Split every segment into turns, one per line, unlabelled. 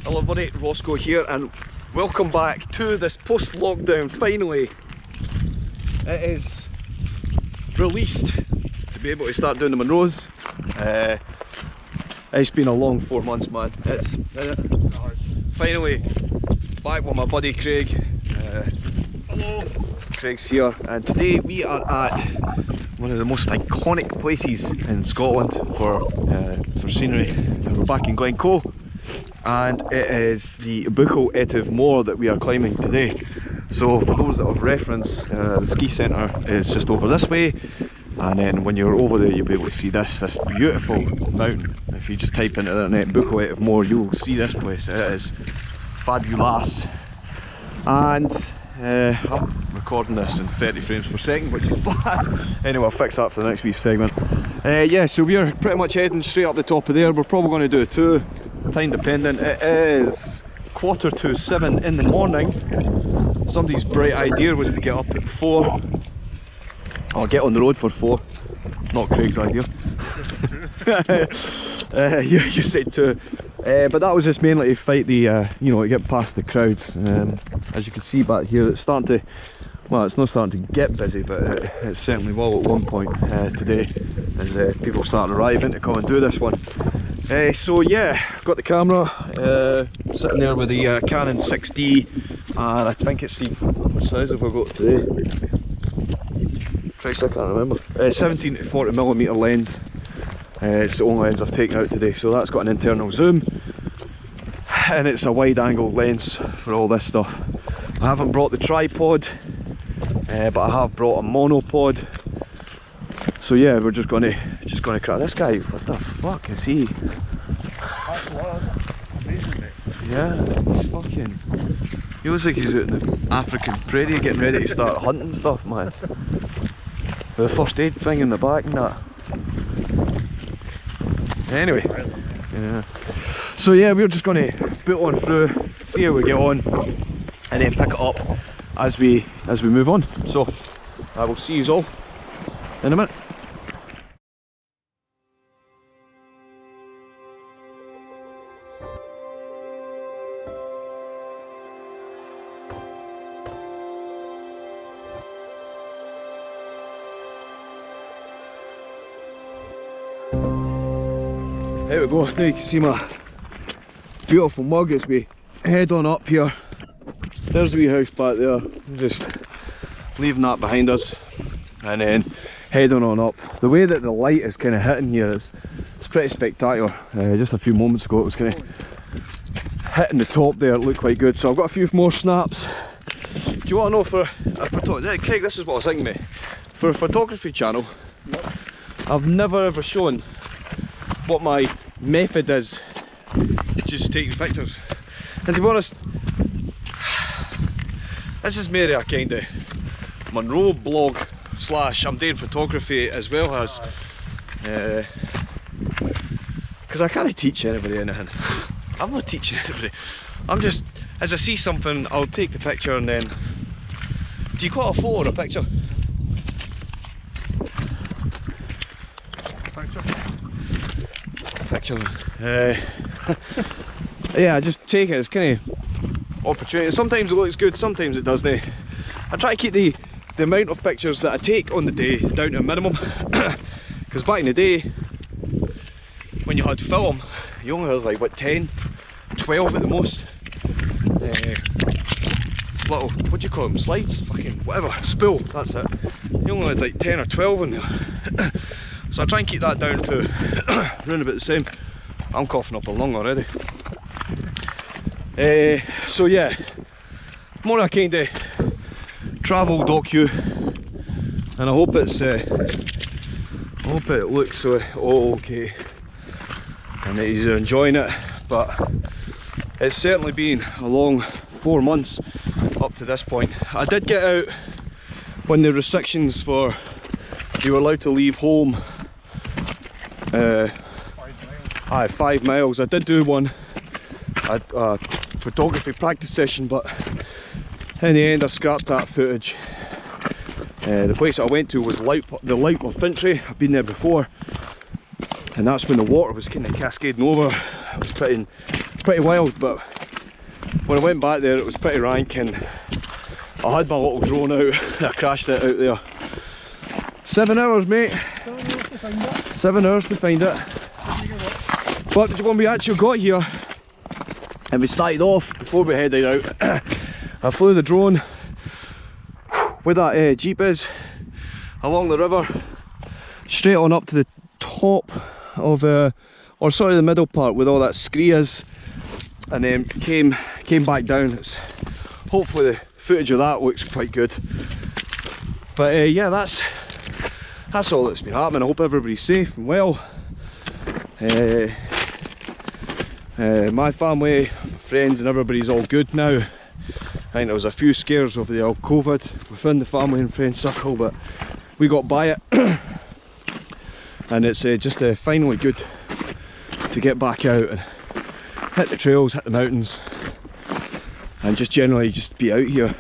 Hello buddy, Rossco here and welcome back to this post-lockdown. Finally it is released to be able to start doing the Munros. It's been a long 4 months, man. It's finally back with my buddy Craig.
Hello.
Craig's here and today we are at one of the most iconic places in Scotland for scenery. And we're back in Glencoe. And it is the Buachaille Etive Mor that we are climbing today. So for those that have reference, the ski centre is just over this way, and then when you're over there you'll be able to see this beautiful mountain. If you just type into the internet Buachaille Etive Mor, you'll see this place. It is fabulous. And I'm recording this in 30 frames per second, which is bad. Anyway, I'll fix that for the next wee segment. Yeah, so we're pretty much heading straight up the top of there. We're probably going to do a two, time dependent. It is 6:45 in the morning. Somebody's bright idea was to get up at 4. I'll get on the road for 4. Not Craig's idea. You said 2. But that was just mainly to fight the, you know, to get past the crowds. As you can see back here, it's starting to, well, it's not starting to get busy, but it certainly will at one point today, as people start arriving to come and do this one. So yeah, got the camera sitting there with the Canon 6D, and I think it's the, what size have I got today? Christ, I can't remember. 17 to 40mm lens. It's the only lens I've taken out today, so that's got an internal zoom and it's a wide angle lens for all this stuff. I haven't brought the tripod, but I have brought a monopod. So yeah, we're just gonna crack. This guy, what the fuck is he?
That's amazing, mate.
Yeah, he's fucking, he looks like he's out in the African prairie getting ready to start hunting stuff, man. With the first aid thing in the back and that. Anyway, yeah. So yeah, we're just going to boot on through, see how we get on, and then pick it up as we move on. So I will see you all in a minute. There we go, now you can see my beautiful mug as we head on up here. There's the wee house back there, just leaving that behind us and then heading on up. The way that the light is kind of hitting here is it's pretty spectacular. Just a few moments ago it was kind of hitting the top there, it looked quite good. So I've got a few more snaps. Do you want to know for a photography, Craig, this is what I was thinking, mate. For a photography channel, I've never ever shown what my method is, just taking pictures. And to be honest, this is merely a kind of Munro blog slash I'm doing photography as well as, because I can't teach anybody anything. I'm not teaching anybody. I'm just, as I see something, I'll take the picture and then, do you call it a photo or a picture? Picture. Yeah, I just take it as kind of opportunity. Sometimes it looks good, sometimes it doesn't. I try to keep the amount of pictures that I take on the day down to a minimum, because back in the day when you had film you only had like what, 10, 12 at the most. Little, what do you call them, slides, fucking whatever, spool, that's it. You only had like 10 or 12 in there. So I try and keep that down to around about the same. I'm coughing up a lung already. So yeah, more a kind of travel docu, and I hope it's I hope it looks okay and that you're enjoying it. But it's certainly been a long 4 months up to this point. I did get out when the restrictions for you were allowed to leave home 5 miles. I did do one, a photography practice session, but in the end I scrapped that footage. The place that I went to was the Light of Fintry. I've been there before, and that's when the water was kind of cascading over. I was putting pretty wild, but when I went back there it was pretty rank, and I had my little drone out and I crashed it out there. 7 hours, mate. 7 hours to find it. But when we actually got here and we started off, before we headed out, I flew the drone where that jeep is, along the river, straight on up to the top of, or sort of the middle part where all that scree is, and then came back down. Hopefully the footage of that looks quite good. But yeah, that's all that's been happening. I hope everybody's safe and well. My family, friends and everybody's all good now. I think there was a few scares over the old COVID within the family and friend circle, but we got by it. And it's just finally good to get back out and hit the trails, hit the mountains, and just generally just be out here.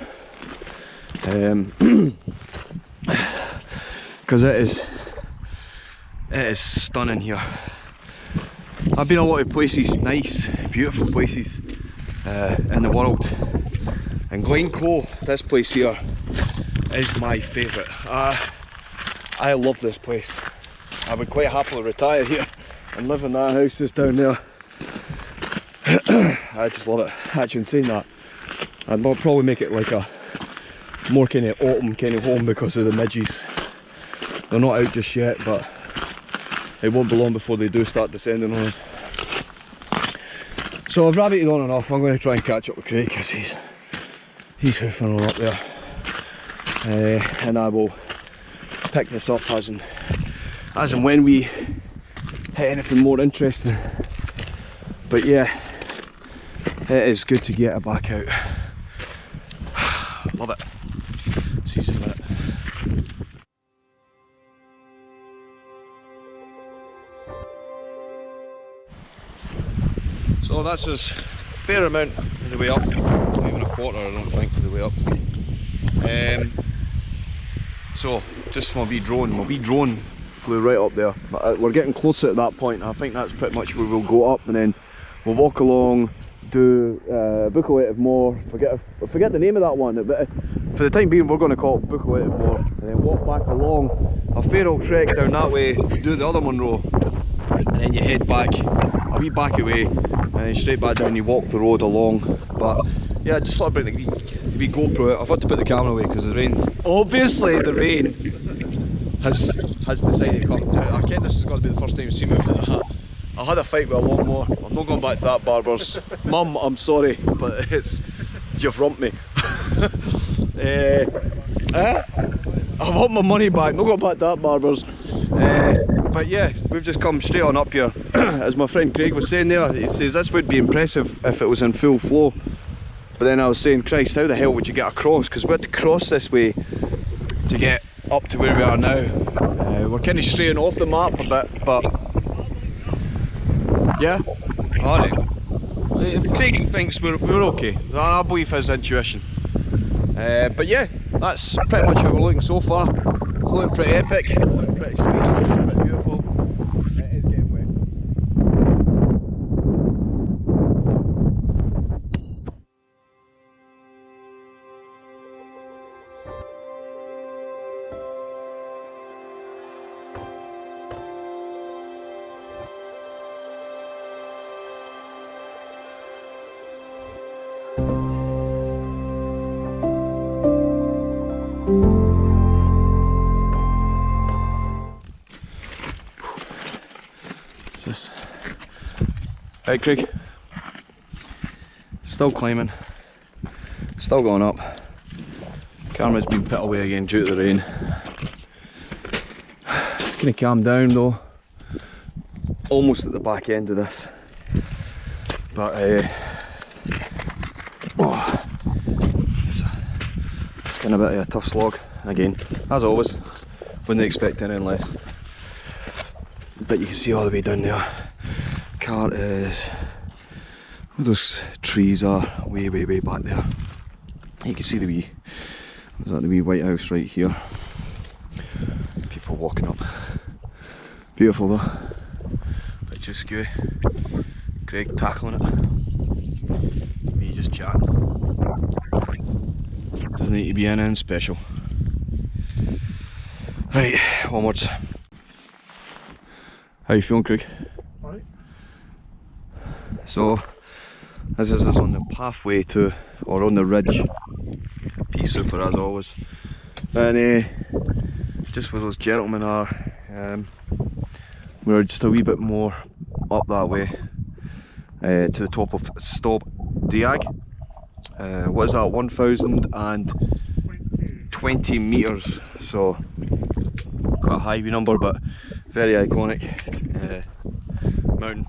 Because it is stunning here. I've been a lot of places, nice, beautiful places in the world, and Glencoe, this place here, is my favourite. I love this place. I would quite happily retire here and live in that house just down there. I just love it. Actually, in saying that, I'd probably make it like a more kind of autumn kind of home because of the midges. They're not out just yet, but it won't be long before they do start descending on us. So I've rabbited on and off. I'm going to try and catch up with Craig because he's hoofing on up there, and I will pick this up as and when we hit anything more interesting. But yeah, it is good to get it back out. Love it. See you in a minute. So that's a fair amount of the way up, not even a quarter I don't think of the way up. So just my wee drone flew right up there, but we're getting closer at that point. I think that's pretty much where we'll go up, and then we'll walk along, do Buachaille Etive Mor. I forget the name of that one, but for the time being we're going to call it Buachaille Etive Mor, and then walk back along a fair old trek down that way, do the other Munro, and then you head back a wee back away, and then straight back down. You walk the road along. But yeah, I just thought I'd bring the wee GoPro out. I've had to put the camera away because the rain's obviously the rain has decided to come. I reckon this is going to be the first time you've seen me with a hat. I had a fight with a lawnmower. I'm not going back to that barber's. Mum, I'm sorry, but you've rumped me. I want my money back. Not going back to that barber's. But yeah, we've just come straight on up here. As my friend Craig was saying there, he says this would be impressive if it was in full flow. But then I was saying, Christ, how the hell would you get across? Because we had to cross this way to get up to where we are now. We're kind of straying off the map a bit, but yeah, alright. Craig thinks we're okay. I believe his intuition. But yeah, that's pretty much how we're looking so far. It's looking pretty epic, looking pretty sweet, looking pretty beautiful. It is getting wet. Right, Craig, still climbing, still going up. Camera's been put away again due to the rain. It's going to calm down though, almost at the back end of this, but it's kind of a bit of a tough slog again, as always. Wouldn't expect anything less, but you can see all the way down there. Car is where those trees are, way back there. You can see the wee, is that the wee white house right here? People walking up. Beautiful though. Bit too skewy. Craig tackling it. Me just chatting. Doesn't need to be anything special. Right, onwards. How you feeling, Craig?
Right.
So, this is us on the pathway to, or on the ridge. Pea super as always. And just where those gentlemen are, we're just a wee bit more up that way to the top of Stob, Dearg. What is that, 1,020 metres, so quite a high number but very iconic mountain.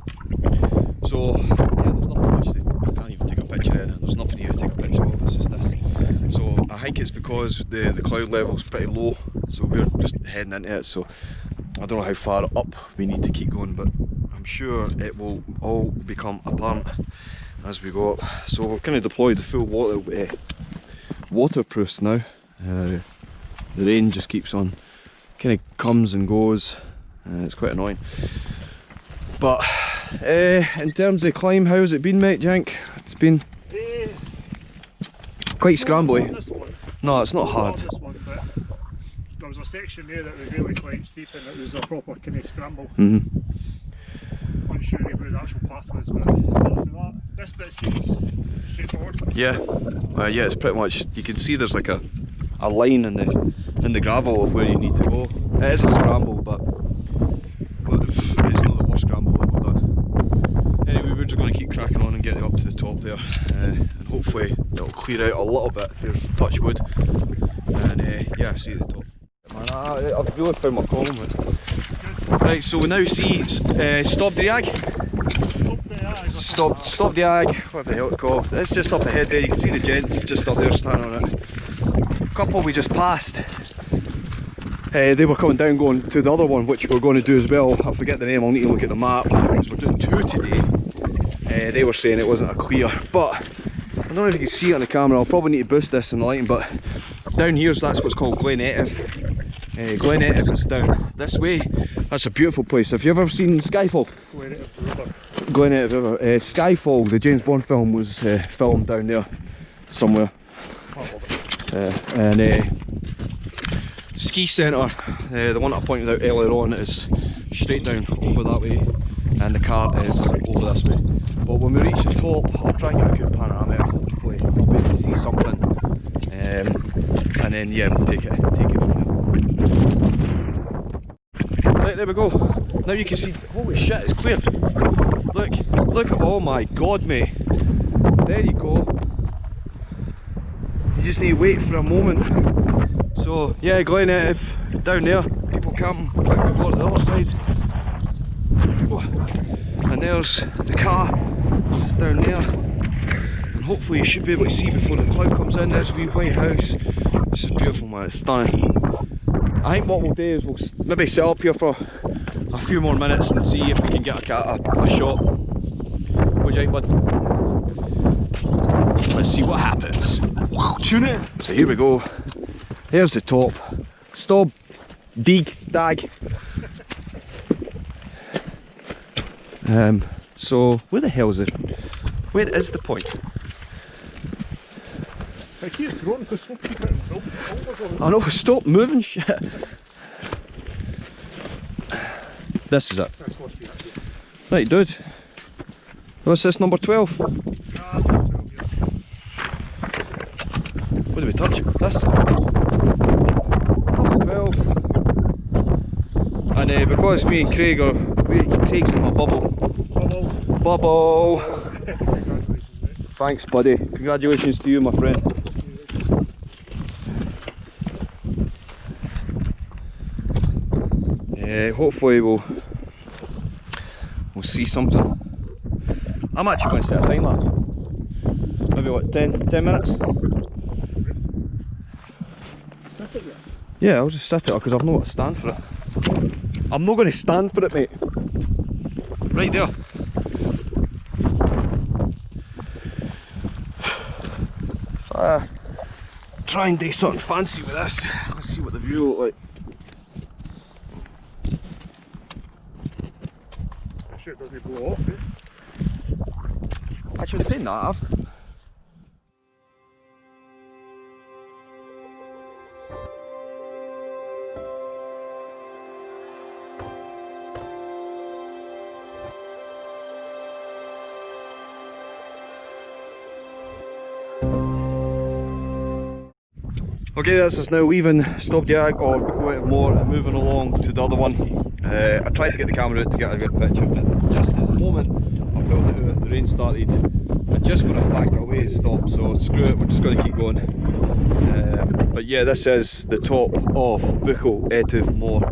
So yeah, there's nothing much to, I can't even take a picture in it, there's nothing here to take a picture of, it's just this. So I think it's because the cloud level's pretty low, so we're just heading into it, so I don't know how far up we need to keep going, but I'm sure it will all become apparent as we go up. So we've kind of deployed the full waterproofs now. The rain just keeps on, kind of comes and goes, it's quite annoying. But in terms of climb, how's it been, mate, Jank? It's been quite scrambly. No, it's not hard.
There was a section there that was really quite steep and it was a proper kind of scramble. Unsure of where the actual path was, but after that, this bit seems straightforward. Yeah,
yeah, it's pretty much, you can see there's like a line in the gravel of where you need to go. It is a scramble, but it's not the worst scramble that we've done. Anyway, we're just going to keep cracking on and get up to the top there, and hopefully it'll clear out a little bit. Here's touch wood, and yeah, see you at the top. Man, I've really found my column. Right, so we now see Stob Dearg. Stob Dearg, what the hell it's called. It's just up ahead there, you can see the gents just up there standing on it. A couple we just passed, they were coming down going to the other one, which we're going to do as well. I forget the name, I'll need to look at the map, because we're doing two today. They were saying it wasn't a clear, but I don't know if you can see it on the camera, I'll probably need to boost this in the lighting, but down here, that's what's called Glencoe Etive. Glencoe Etive is down this way. That's a beautiful place. Have you ever seen Skyfall? Glencoe Etive River. Skyfall, the James Bond film, was filmed down there somewhere. And ski centre, the one I pointed out earlier on, is straight down over that way, and the cart is over this way. But when we reach the top, I'll try and get a good panorama. Hopefully I'll be able to see something, and then yeah, we'll take it from there. Right, there we go. Now you can see, holy shit, it's cleared. Look, oh my god, mate. There you go. You just need to wait for a moment. So yeah, Glencoe Etive down there, people camping. We go to the other side. And there's the car, it's just down there. And hopefully you should be able to see before the cloud comes in. There's a wee white house. This is beautiful, man, it's stunning. I think what we'll do is we'll maybe set up here for a few more minutes and see if we can get a shot. What do you think, bud? Let's see what happens. Wow, tune it. So here we go. There's the top. Stob Dearg. So where the hell is it? Where is the point?
I keep growing because some people
I know, stop moving shit. This is it. Right, dude. What's this, number 12? What did we touch? This? Number 12. And because me and Craig are, Craig's in my bubble. Bubble. Thanks, buddy. Congratulations to you, my friend. Hopefully we'll see something. I'm actually going to set a time lapse. Maybe what, 10 minutes? Yeah, I'll just sit it because I've not got to stand for it. I'm not going to stand for it, mate. Right there. If I try and do something fancy with this, let's see what the view will look like.
Sure it doesn't blow off, eh?
Actually, saying that, I've... Okay, this is now leaving Stob Dearg or Buachaille Etive Mor and moving along to the other one. I tried to get the camera out to get a good picture, but just as the moment I pulled it out, the rain started, and just when I backed it away it stopped, so screw it, we're just going to keep going. But yeah, this is the top of Buachaille Etive Mor,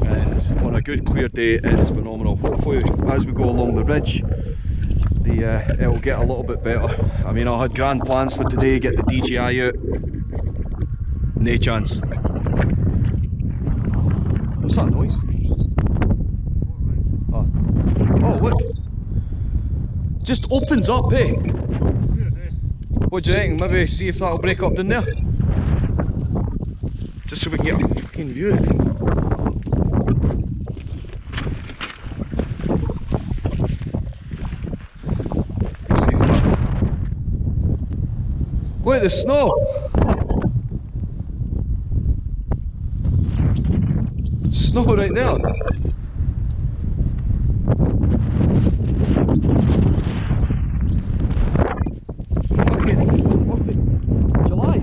and on a good clear day it's phenomenal. Hopefully as we go along the ridge it'll get a little bit better. I mean, I had grand plans for today, get the DJI out. No chance. What's that noise? Oh look! Just opens up, eh? What do you reckon? Maybe see if that'll break up down there? Just so we can get a fucking view. See if that... Look at the snow! Snow right there. July,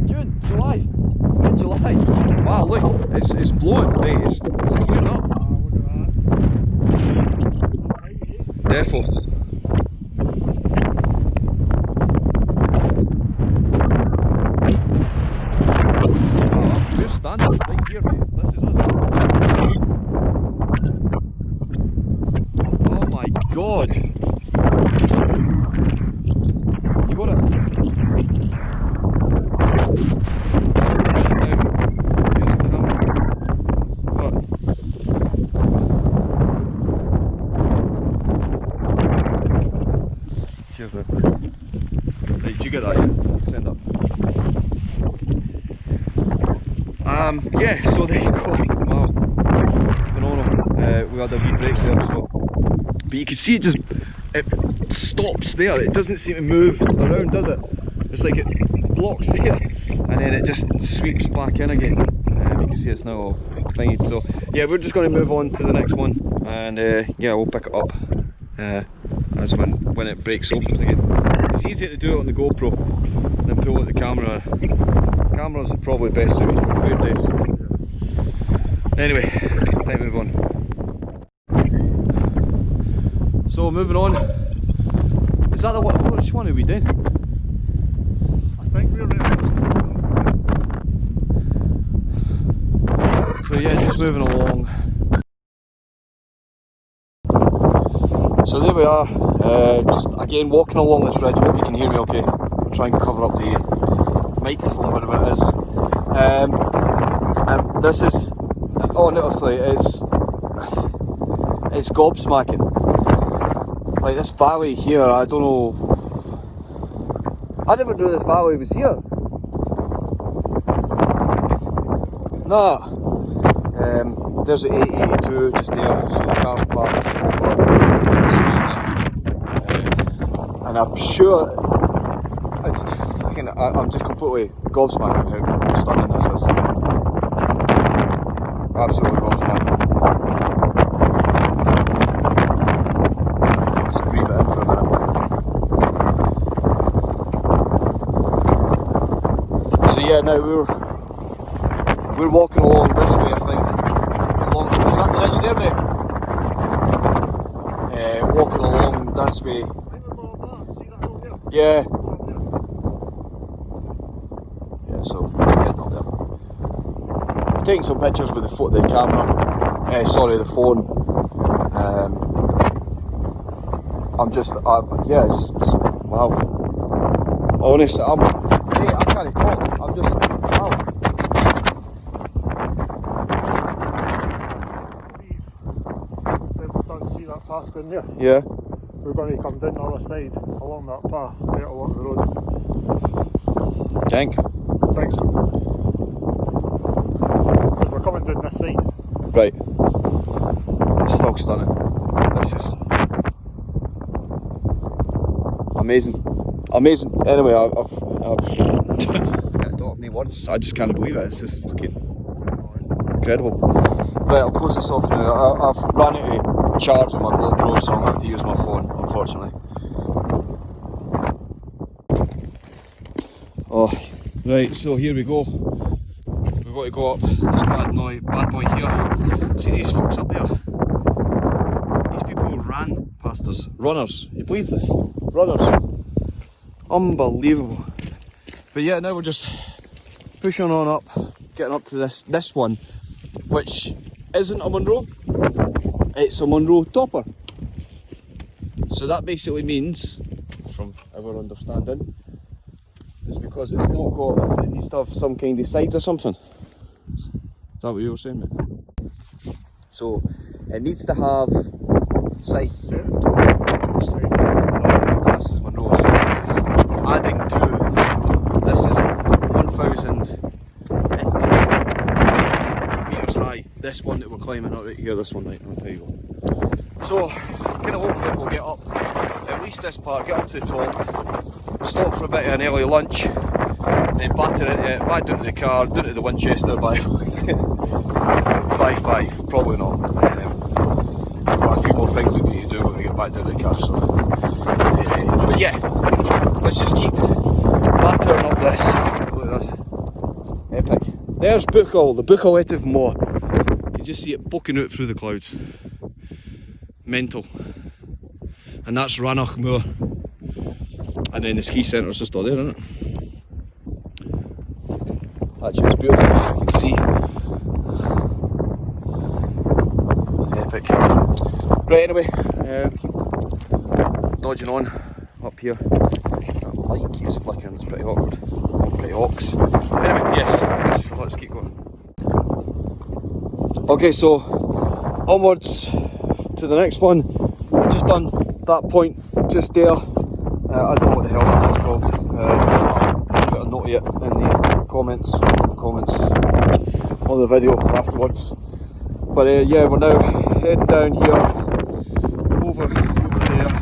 June, July, July. Wow, look, it's blowing, mate. It's clearing up. Defo. We're standing right here, mate. This is us. Oh my god! You got it? Here's the camera. But cheers, man. Right, did you get that? Yeah? Send up. Yeah, so there you go. Wow, phenomenal. We had a wee break there, so but you can see it stops there. It doesn't seem to move around, does it? It's like it blocks there and then it just sweeps back in again. You can see it's now all fine. So yeah, we're just going to move on to the next one, and yeah, we'll pick it up as when it breaks open again. It's easier to do it on the GoPro than pull out the camera. Cameras are probably best suited for clear days. Anyway, time to move on. So moving on. Is that the one? Which one are we doing?
I think we're ready.
So yeah, just moving along. So there we are. Just again walking along this ridge. I hope you can hear me okay. I'll try and cover up the microphone, whatever it is. And this is, honestly, it's gobsmacking. Like this valley here, I don't know. I never knew this valley was here. Nah. There's the 882 just there, so the car's parked over this way, and I'm sure. I'm just completely gobsmacked with how stunning this is. Absolutely gobsmacked. Let's breathe it in for a minute. So yeah, now we're walking along this way, I think. Is that the ridge there, mate? Walking along this way. Yeah. So heading up there. I'm taking some pictures with the camera. Sorry, the phone. I'm just, yeah, it's wow. Honestly, I can't talk. I'm just, wow.
We've done see that path down there.
Yeah.
We're going to come down the other side along that path, right along the road.
Think.
I think so. Because we're coming down this side.
Right. Still stunning. This is Amazing. Amazing. Anyway, I don't have any words. I just can't believe it. It's just fucking incredible. Right, I'll close this off now. I've ran out of charge on my GoPro, so I'm going to have to use my phone, unfortunately. Oh, right, so here we go. We've got to go up this bad boy here. See these folks up there? These people ran past us. Runners. You believe this? Runners. Unbelievable. But yeah, now we're just pushing on up, getting up to this one, which isn't a Munro, it's a Munro topper. So that basically means, from our understanding, it's because it's not got, it needs to have some kind of sides or something. Is that what you were saying, mate? So it needs to have sides. This is Munro, so this is adding to Munro. This is 1,010 metres high. This one that we're climbing up right here, this one, right, there you go. So, kind of hoping that we'll get up at least this part, get up to the top, stop for a bit of an early lunch, then batter into it, back down to the car, down to the Winchester by 5, probably not. Got a few more things that we need to do when we get back down to the car, so. But yeah, let's just keep battering up this. Look at this. Epic. There's Buachaille, the Buachaille Etive Mor. You can just see it poking out through the clouds. Mental. And that's Rossco.Munro. And then the ski centre's just all there, isn't it? Actually, it's beautiful, you can see. Epic. Right, anyway, dodging on up here. That light keeps flickering, it's pretty awkward. Pretty ox. Anyway, yes, let's keep going. Okay, so onwards to the next one. Just done that point just there. I don't know what the hell that one's called. I'll put a note of it in the comments on the video afterwards. But yeah, we're now heading down here, over there,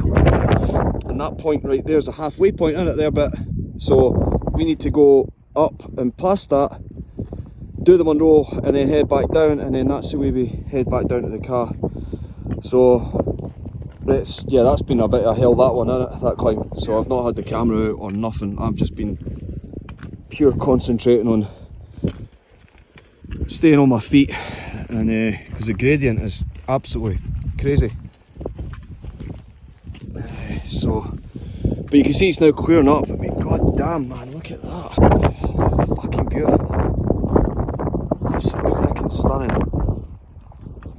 and that point right there is a halfway point, isn't it, there, but so we need to go up and past that, do the Munro, and then head back down, and then that's the way we head back down to the car. So yeah, that's been a bit of hell, that one, isn't it, that climb. So I've not had the camera out or nothing. I've just been pure concentrating on staying on my feet, and because the gradient is absolutely crazy. So, but you can see it's now clearing up. I mean, god damn, man, look at that. Fucking beautiful. Absolutely fucking stunning.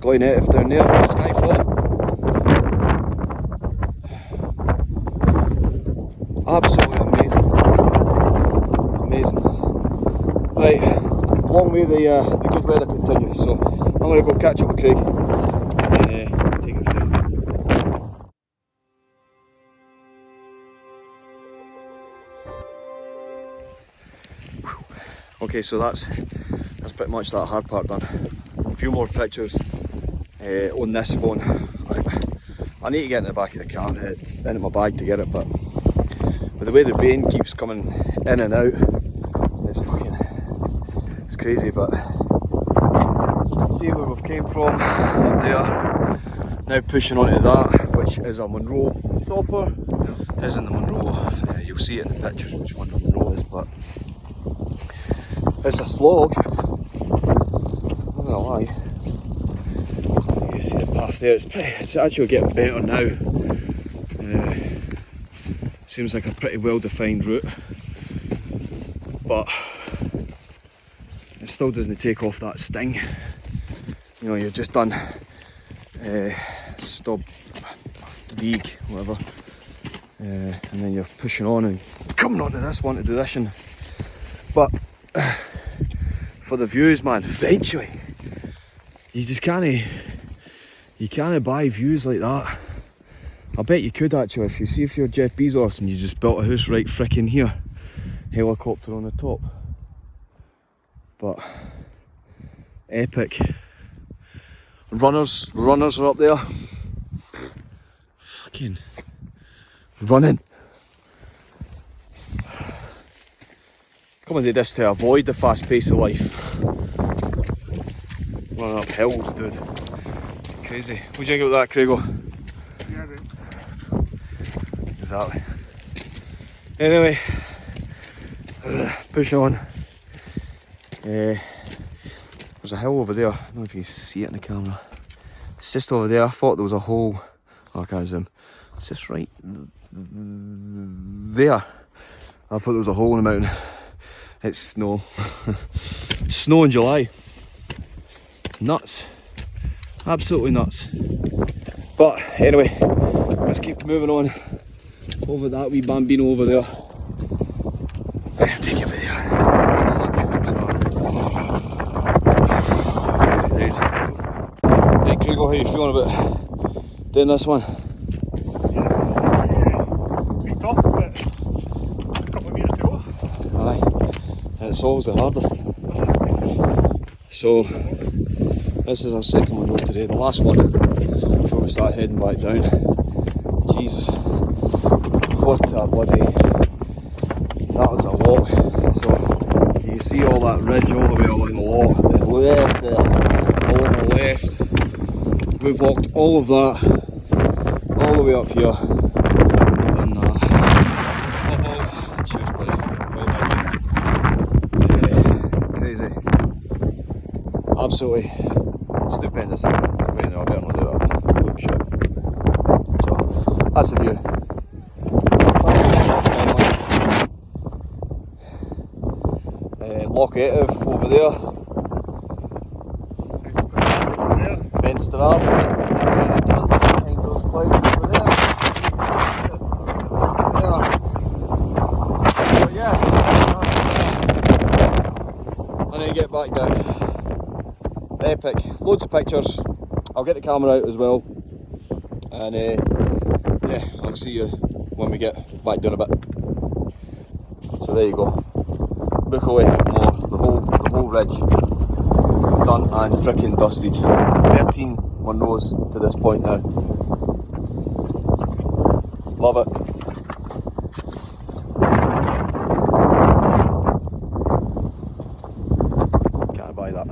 Glencoe down there, Skyfall. Absolutely amazing. Amazing. Right, long may the good weather continue. So I'm going to go catch up with Craig and then take it from there. Okay, so that's pretty much that hard part done. A few more pictures on this phone. I need to get in the back of the car, into my bag to get it, but with the way the rain keeps coming in and out, it's crazy. But see where we've came from up there. Now pushing onto that, which is a Munro topper. Isn't the Munro? You'll see it in the pictures which one the Munro is, but it's a slog. I'm not gonna lie. You see the path there. It's actually getting better now. Seems like a pretty well defined route, but it still doesn't take off that sting. You know, you've just done Stob, Dearg, whatever, and then you're pushing on and coming onto this one to do this. But for the views, man, eventually you just can't buy views like that. I bet you could actually, if you're Jeff Bezos and you just built a house right frickin' here, helicopter on the top. But epic. Runners are up there. Fucking running. Coming to this to avoid the fast pace of life. Running up hills, dude. Crazy. What do you think about that, Craigo?
Yeah, mate.
Exactly. Anyway, push on. There's a hill over there. I don't know if you can see it in the camera. It's just over there. I thought there was a hole. Oh, I can't zoom. It's just right there. I thought there was a hole in the mountain. It's snow. Snow in July. Nuts. Absolutely nuts. But anyway, let's keep moving on. Over that wee bambino over there. I'm gonna take you over there. Crazy. Hey Gregor, how you feeling about doing this one?
Pretty tough, but a couple of metres to go.
Aye. And it's always the hardest. So this is our second one road today, the last one before we start heading back down. Jesus, what a bloody, that was a walk. So you can see all that ridge all the way along the left there, along the left. We've walked all of that, all the way up here, done that. Cheers buddy, crazy. Absolutely stupendous. Wait, no, I better not do that. Oh shit. So, that's the view. Loch Etive over there. Benstrab behind those clouds over there. But yeah, and then get back down. Epic, loads of pictures. I'll get the camera out as well, and yeah, I'll see you when we get back down a bit. So there you go, Buachaille Etive Mor, the whole ridge, done and frickin' dusted. 13 Munros to this point now. Love it. Can't buy that.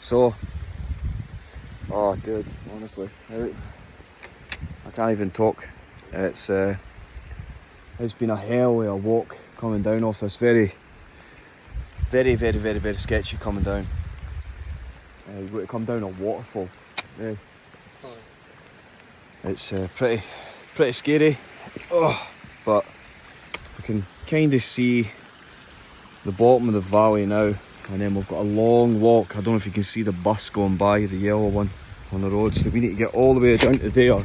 So, oh dude, honestly, I can't even talk. It's been a hell of a walk coming down off this very sketchy coming down. You've got to come down a waterfall. Yeah. It's pretty scary, but we can kind of see the bottom of the valley now. And then we've got a long walk. I don't know if you can see the bus going by, the yellow one on the road. So we need to get all the way down to there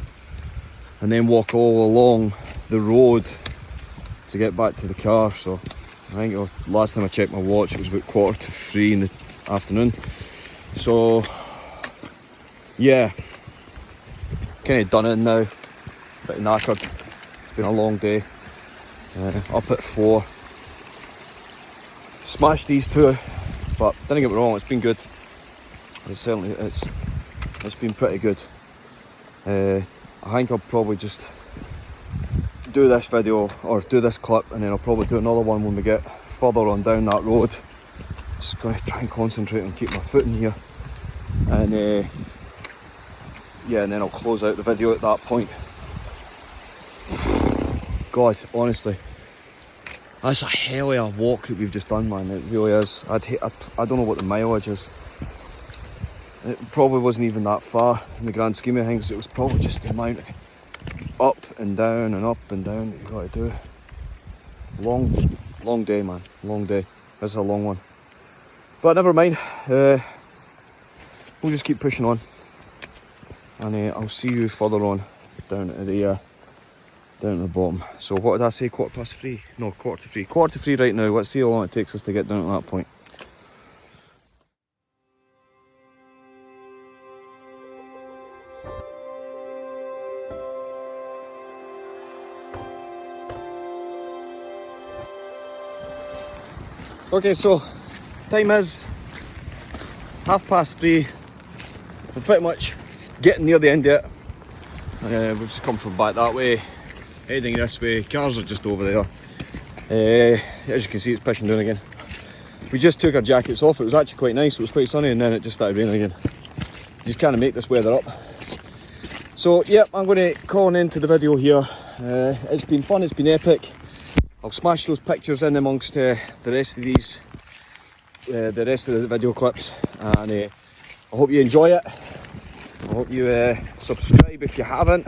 and then walk all along the road to get back to the car. So I think last time I checked my watch it was about 3:15 in the afternoon. So yeah, kind of done it now, bit knackered. It's been a long day. Up at 4. Smashed these two. But don't get me wrong, it's been good. It's been pretty good. I think I'll probably just do this video or do this clip, and then I'll probably do another one when we get further on down that road. Just going to try and concentrate on keep my foot in here, and yeah, and then I'll close out the video at that point. God, honestly. That's a hell of a walk that we've just done, man. It really is. I don't know what the mileage is. It probably wasn't even that far in the grand scheme of things. It was probably just the amount of up and down that you've got to do. Long day, man. Long day. This is a long one. But never mind. We'll just keep pushing on. And I'll see you further on down at the bottom. So what did I say, 3:15? No, 3:45. 3:45 right now. Let's see how long it takes us to get down at that point. Okay, so time is 3:30. We're pretty much getting near the end of it. We've just come from back that way, heading this way. Cars are just over there. As you can see, it's pissing down again. We just took our jackets off. It was actually quite nice. It was quite sunny, and then it just started raining again. You just kind of make this weather up. So yeah, I'm going to call an end to the video here. It's been fun, it's been epic. I'll smash those pictures in amongst the rest of these, the rest of the video clips, and I hope you enjoy it. I hope you subscribe if you haven't.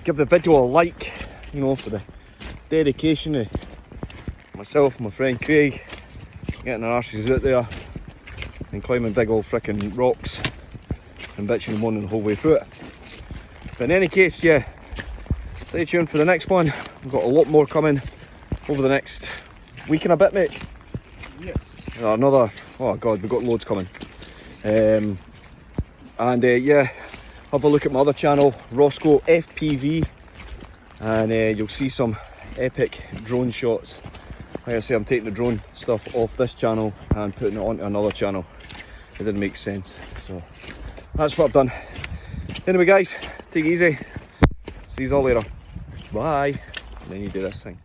Give the video a like, you know, for the dedication of myself and my friend Craig getting our arses out there and climbing big old frickin' rocks and bitching and moaning the whole way through it. But in any case, yeah, stay tuned for the next one. We've got a lot more coming over the next week and a bit, mate.
Yes.
Another, oh god, we've got loads coming. Yeah, have a look at my other channel, Rossco FPV, and you'll see some epic drone shots. Like I say, I'm taking the drone stuff off this channel and putting it onto another channel. It didn't make sense, so that's what I've done. Anyway guys, take it easy. See you all later. Bye. And then you do this thing.